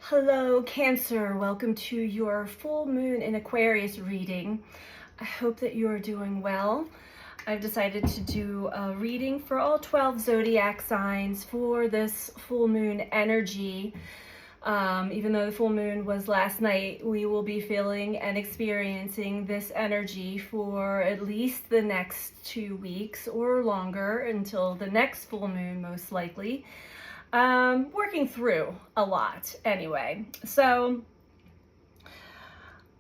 Hello, Cancer. Welcome to your full moon in Aquarius reading. I hope that you are doing well. I've decided to do a reading for all 12 zodiac signs for this full moon energy. Even though the full moon was last night, we will be feeling and experiencing this energy for at least the next 2 weeks or longer until the next full moon, most likely. Working through a lot anyway. So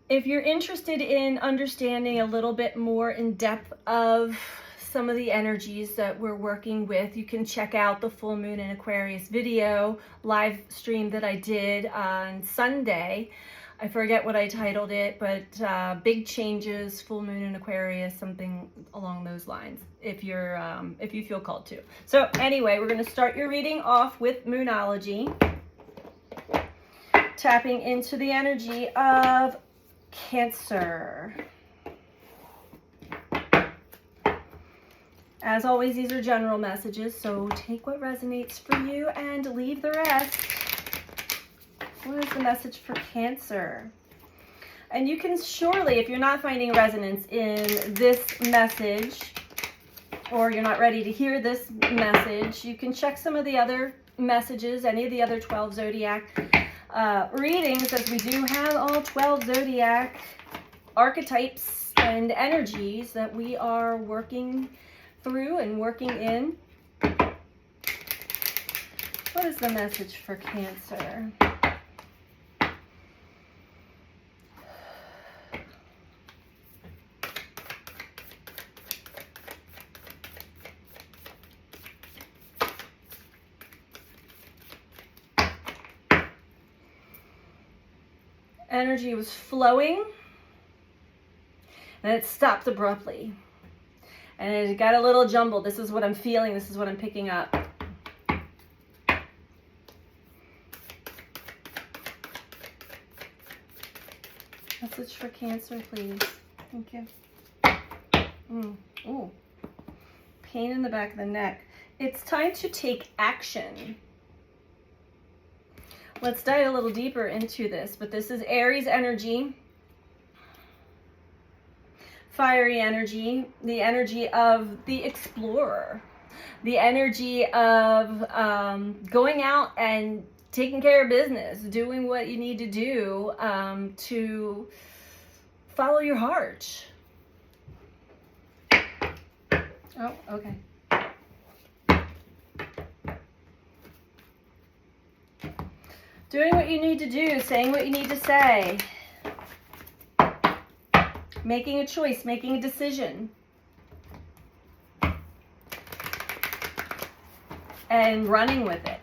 if you're interested in understanding a little bit more in depth of some of the energies that we're working with, you can check out the full moon in Aquarius video live stream that I did on Sunday. I forget what I titled it, but big changes, full moon in Aquarius, something along those lines, if you feel called to. So anyway, we're going to start your reading off with Moonology, tapping into the energy of Cancer. As always, these are general messages, so take what resonates for you and leave the rest. What is the message for Cancer? And you can surely, if you're not finding resonance in this message, or you're not ready to hear this message, you can check some of the other messages, any of the other 12 zodiac readings, as we do have all 12 zodiac archetypes and energies that we are working through and working in. What is the message for Cancer? Energy was flowing and it stopped abruptly and it got a little jumbled. This is what I'm feeling. This is what I'm picking up. Message for Cancer, please. Thank you. Ooh. Pain in the back of the neck. It's time to take action. Let's dive a little deeper into this, but this is Aries energy, fiery energy, the energy of the explorer, the energy of going out and taking care of business, doing what you need to do to follow your heart. Oh, okay. Doing what you need to do, saying what you need to say, making a choice, making a decision, and running with it.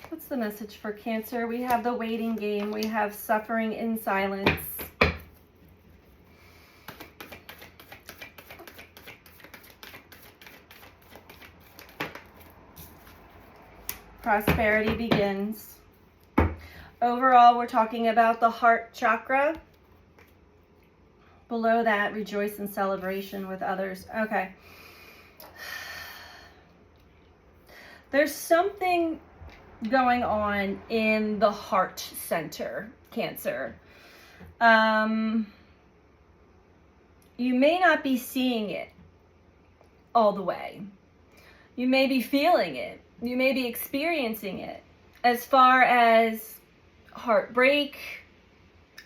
What's the message for Cancer? We have the waiting game. We have suffering in silence. Prosperity begins. Overall, we're talking about the heart chakra. Below that, rejoice in celebration with others. Okay. There's something going on in the heart center, Cancer. You may not be seeing it all the way. You may be feeling it. You may be experiencing it as far as heartbreak,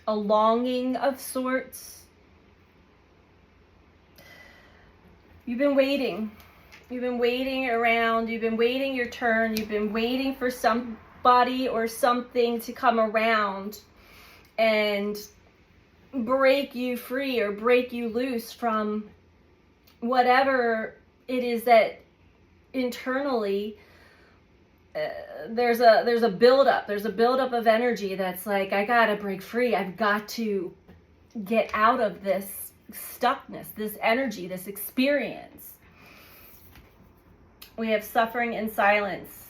a longing of sorts. You've been waiting. You've been waiting around. You've been waiting your turn. You've been waiting for somebody or something to come around and break you free or break you loose from whatever it is that internally there's a buildup. There's a buildup of energy that's like, I gotta break free. I've got to get out of this stuckness, this energy, this experience. We have suffering in silence.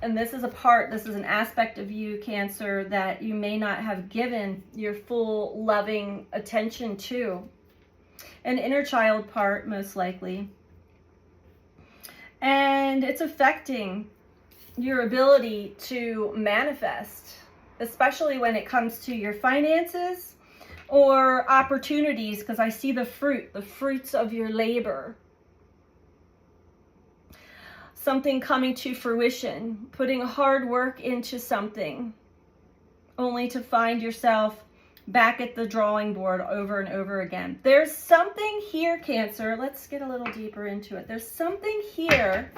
And this is an aspect of you, Cancer, that you may not have given your full loving attention to. An inner child part, most likely. And it's affecting your ability to manifest, especially when it comes to your finances or opportunities, because I see the fruits of your labor. Something coming to fruition, putting hard work into something, only to find yourself back at the drawing board over and over again. There's something here, Cancer. Let's get a little deeper into it. There's something here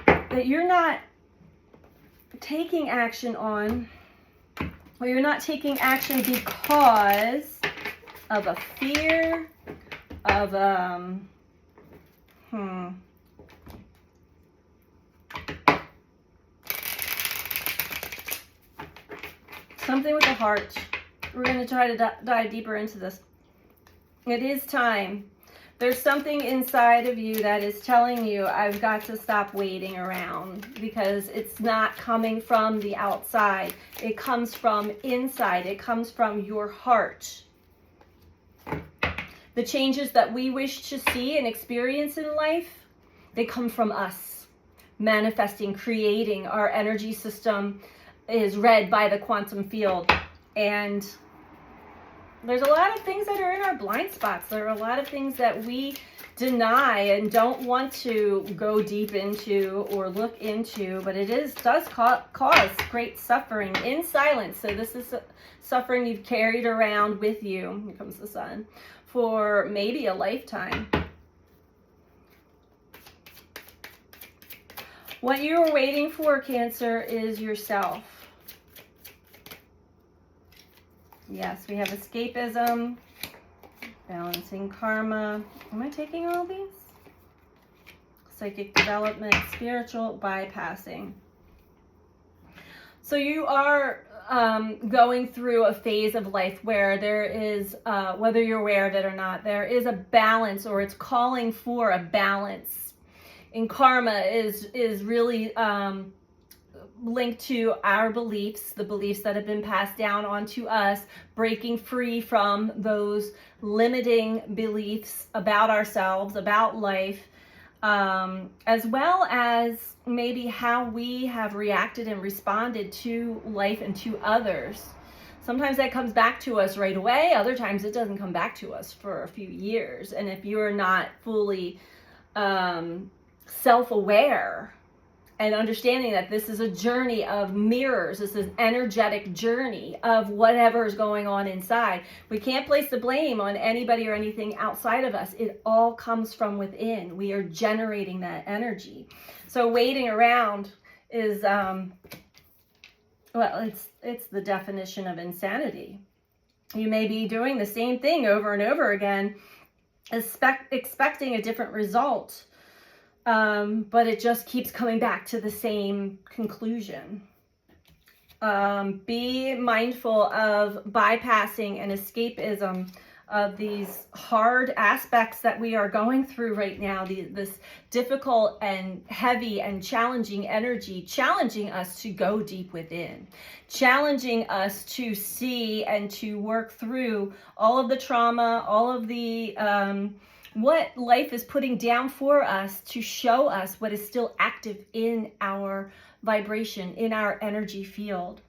that you're not taking action on, or you're not taking action because of a fear of something with the heart. We're going to try to dive deeper into this. It is time. There's something inside of you that is telling you, I've got to stop waiting around, because it's not coming from the outside. It comes from inside. It comes from your heart. The changes that we wish to see and experience in life, they come from us. Manifesting, creating. Our energy system is read by the quantum field. And there's a lot of things that are in our blind spots. There are a lot of things that we deny and don't want to go deep into or look into, but it does cause great suffering in silence. So this is suffering you've carried around with you, here comes the sun, for maybe a lifetime. What you are waiting for, Cancer, is yourself. Yes, we have escapism, balancing karma. Am I taking all these? Psychic development, spiritual bypassing. So you are going through a phase of life where there is, whether you're aware of it or not, there is a balance, or it's calling for a balance. And karma is really linked to our beliefs, the beliefs that have been passed down onto us, breaking free from those limiting beliefs about ourselves, about life, as well as maybe how we have reacted and responded to life and to others. Sometimes that comes back to us right away. Other times it doesn't come back to us for a few years. And if you're not fully self-aware, and understanding that this is a journey of mirrors, this is an energetic journey of whatever is going on inside. We can't place the blame on anybody or anything outside of us. It all comes from within. We are generating that energy. So waiting around is, well, it's the definition of insanity. You may be doing the same thing over and over again, expecting a different result. But it just keeps coming back to the same conclusion. Be mindful of bypassing and escapism of these hard aspects that we are going through right now, this difficult and heavy and challenging energy, challenging us to go deep within, challenging us to see and to work through all of the trauma, all of the what life is putting down for us, to show us what is still active in our vibration, in our energy field.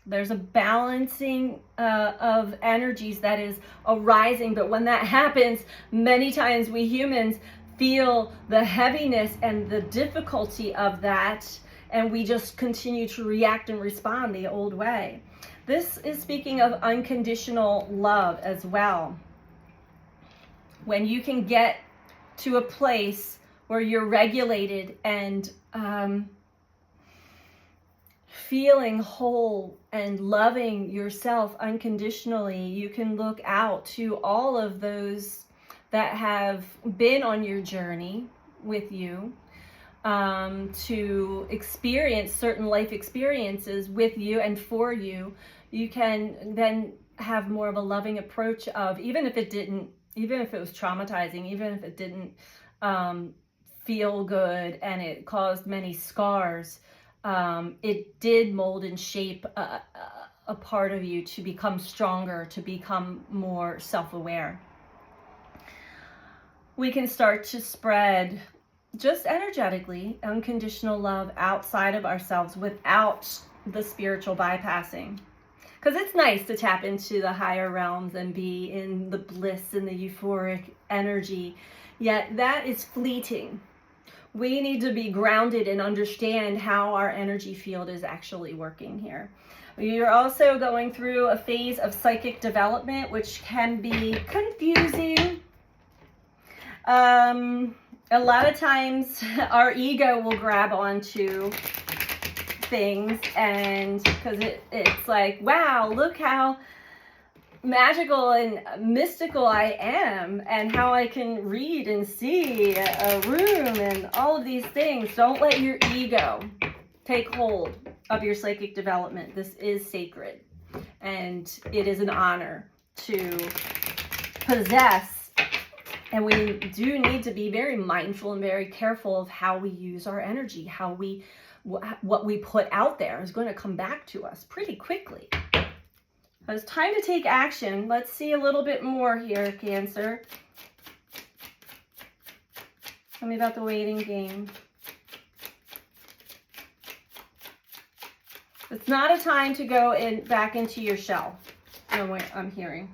There's a balancing of energies that is arising, but when that happens, many times we humans feel the heaviness and the difficulty of that, and we just continue to react and respond the old way. This is speaking of unconditional love as well. When you can get to a place where you're regulated and feeling whole and loving yourself unconditionally, you can look out to all of those that have been on your journey with you, to experience certain life experiences with you and for you. You can then have more of a loving approach of, even if it was traumatizing, even if it didn't feel good and it caused many scars, it did mold and shape a part of you to become stronger, to become more self-aware. We can start to spread just energetically, unconditional love outside of ourselves without the spiritual bypassing. Because it's nice to tap into the higher realms and be in the bliss and the euphoric energy, yet that is fleeting. We need to be grounded and understand how our energy field is actually working here. You're also going through a phase of psychic development, which can be confusing. A lot of times our ego will grab onto things, and because it's like, wow, look how magical and mystical I am, and how I can read and see a room and all of these things. Don't let your ego take hold of your psychic development. This is sacred, and it is an honor to possess, and we do need to be very mindful and very careful of how we use our energy. What we put out there is going to come back to us pretty quickly. It's time to take action. Let's see a little bit more here, Cancer. Tell me about the waiting game. It's not a time to go back into your shell. I'm hearing.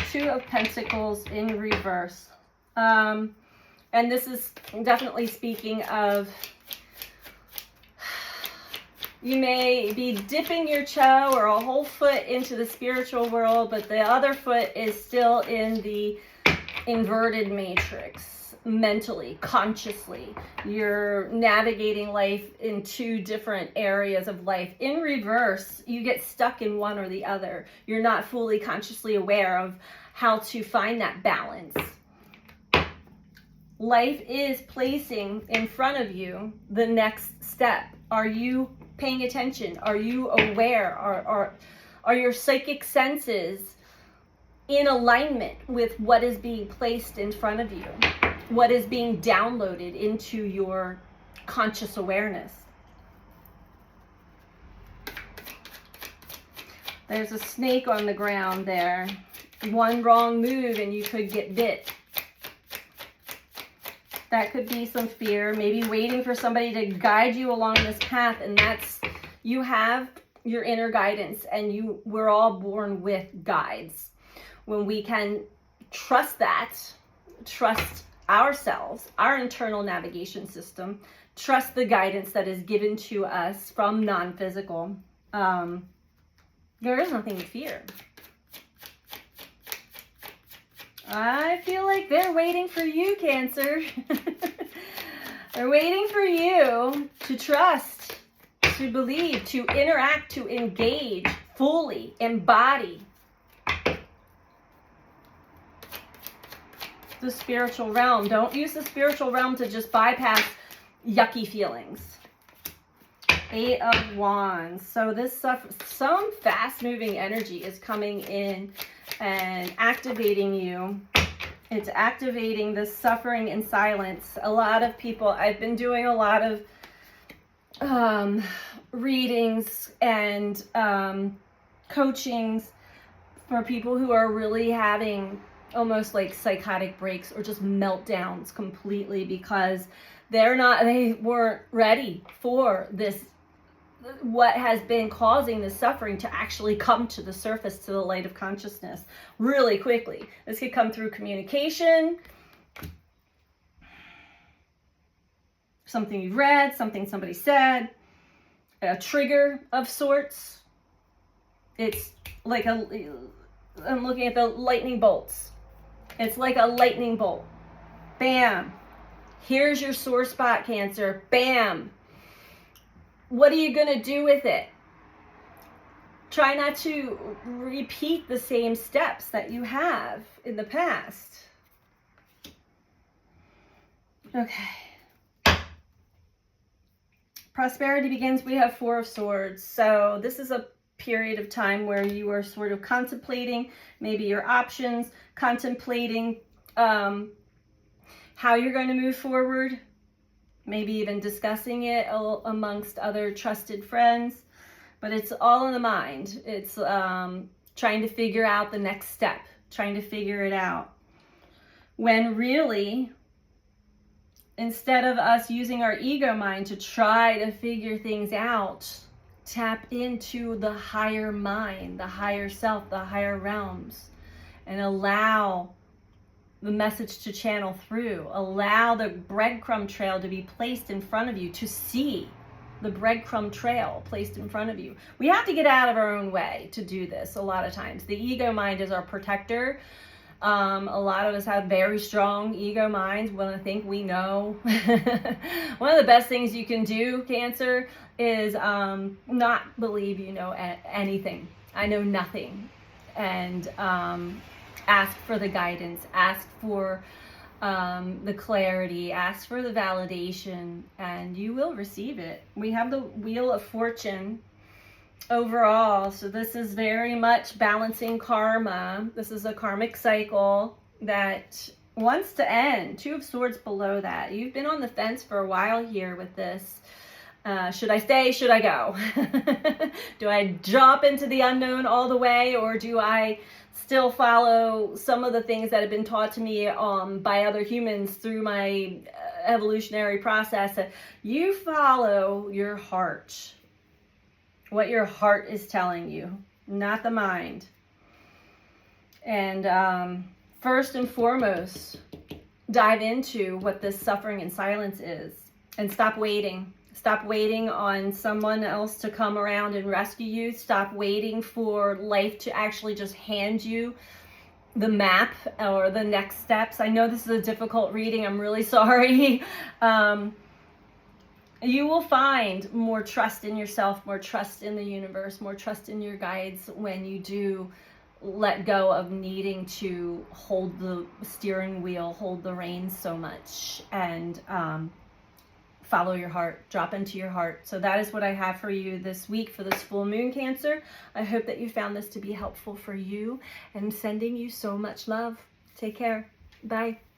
Two of Pentacles in reverse. And this is definitely speaking of, you may be dipping your toe or a whole foot into the spiritual world, but the other foot is still in the inverted matrix, mentally, consciously. You're navigating life in two different areas of life. In reverse, you get stuck in one or the other. You're not fully consciously aware of how to find that balance. Life is placing in front of you the next step. Are you paying attention? Are you aware? Are your psychic senses in alignment with what is being placed in front of you? What is being downloaded into your conscious awareness? There's a snake on the ground there. One wrong move and you could get bit. That could be some fear, maybe waiting for somebody to guide you along this path, and that's, you have your inner guidance, and we're all born with guides. When we can trust that, trust ourselves, our internal navigation system, trust the guidance that is given to us from non-physical, there is nothing to fear. I feel like they're waiting for you, Cancer. They're waiting for you to trust, to believe, to interact, to engage, fully embody the spiritual realm. Don't use the spiritual realm to just bypass yucky feelings. 8 of Wands. So this stuff, some fast-moving energy is coming in and activating you. It's activating the suffering in silence. A lot of people, I've been doing a lot of readings and coachings for people who are really having almost like psychotic breaks or just meltdowns completely because they weren't ready for this, what has been causing the suffering to actually come to the surface, to the light of consciousness really quickly. This could come through communication, something you've read, something somebody said, a trigger of sorts. It's like I'm looking at the lightning bolts. It's like a lightning bolt. Bam. Here's your sore spot, Cancer. Bam. What are you going to do with it? Try not to repeat the same steps that you have in the past. Okay. Prosperity begins. We have 4 of Swords. So this is a period of time where you are sort of contemplating maybe your options, contemplating how you're going to move forward. Maybe even discussing it amongst other trusted friends, but it's all in the mind. It's trying to figure out the next step, trying to figure it out. When really, instead of us using our ego mind to try to figure things out, tap into the higher mind, the higher self, the higher realms, and allow the message to channel through. Allow the breadcrumb trail to be placed in front of you, to see the breadcrumb trail placed in front of you. We have to get out of our own way to do this a lot of times. The ego mind is our protector. A lot of us have very strong ego minds. We want to think we know. One of the best things you can do, Cancer, is not believe you know anything. I know nothing. And ask for the guidance, ask for the clarity, ask for the validation, and you will receive it. We have the Wheel of Fortune overall, so this is very much balancing karma. This is a karmic cycle that wants to end. 2 of Swords below that. You've been on the fence for a while here with this. Should I stay? Should I go? Do I drop into the unknown all the way, or do I still follow some of the things that have been taught to me by other humans through my evolutionary process? You follow your heart, what your heart is telling you, not the mind. And first and foremost, dive into what this suffering in silence is, and stop waiting. Stop waiting on someone else to come around and rescue you. Stop waiting for life to actually just hand you the map or the next steps. I know this is a difficult reading. I'm really sorry. You will find more trust in yourself, more trust in the universe, more trust in your guides when you do let go of needing to hold the steering wheel, hold the reins so much, and follow your heart, drop into your heart. So that is what I have for you this week for this full moon, Cancer. I hope that you found this to be helpful for you, and sending you so much love. Take care. Bye.